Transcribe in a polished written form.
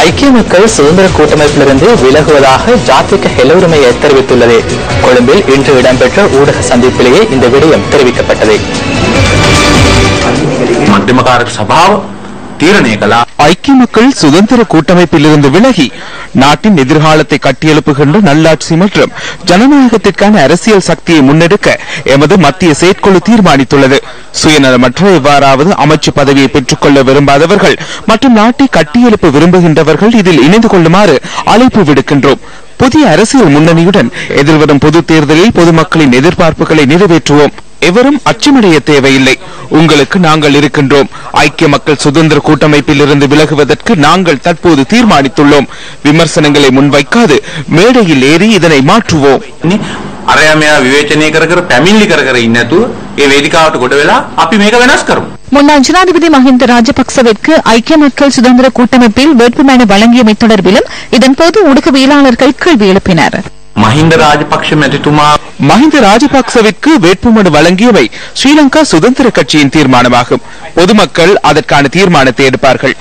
ஐக்கிய மக்கள் சுதந்திர கூட்டமைப்பிலிருந்து விலகுவதாக ஜாத்திக ஹெலோருமை தெரிவித்துள்ளது. கொழும்பில் இன்று இடம்பெற்ற ஊடக சந்திப்பிலேயே இந்த விடயம் தெரிவிக்கப்பட்டது. ஐக்கிய மக்கள் சுதந்திர கூட்டமைப்பிலிருந்து விலகி நாட்டின் எதிர்காலத்தை கட்டியெழுப்புகின்ற நல்லாட்சி மற்றும் ஜனநாயகத்திற்கான அரசியல் சக்தியை முன்னெடுக்க எமது மத்திய செயற்குழு தீர்மானித்துள்ளது. சுயநலமற்ற எவ்வாறாவது அமைச்சு பதவியை பெற்றுக் கொள்ள விரும்பாதவர்கள் மற்றும் நாட்டை கட்டியெழுப்ப விரும்புகின்றவர்கள் இதில் இணைந்து கொள்ளுமாறு அழைப்பு விடுக்கின்றோம். புதிய அரசியல் முன்னணியுடன் எதிர்வரும் பொது தேர்தலில் பொதுமக்களின் எதிர்பார்ப்புகளை நிறைவேற்றுவோம். எவரும் அச்சமடைய தேவையில்லை. உங்களுக்கு நாங்கள் இருக்கின்றோம். ஐக்கிய மக்கள் சுதந்திர கூட்டமைப்பில் இருந்து விலகுவதற்கு நாங்கள் தற்போது தீர்மானித்துள்ளோம். விமர்சனங்களை முன்வைக்காது மேடையில் ஏறி இதனை மாற்றுவோம். முன்னாள் ஜனாதிபதி மஹிந்த ராஜபக்சவிற்கு ஐக்கிய மக்கள் சுதந்திர கூட்டமைப்பில் வேட்புமனு வழங்கியமை தொடர்பிலும் இதன்போது ஊடகவியலாளர்கள் கேள்வி எழுப்பினர். மஹிந்த ராஜபக்சவிற்கு வேட்புமனு வழங்கியவை ஸ்ரீலங்கா சுதந்திர கட்சியின் தீர்மானமாகும். பொதுமக்கள் அதற்கான தீர்மானத்தை எடுப்பார்கள்.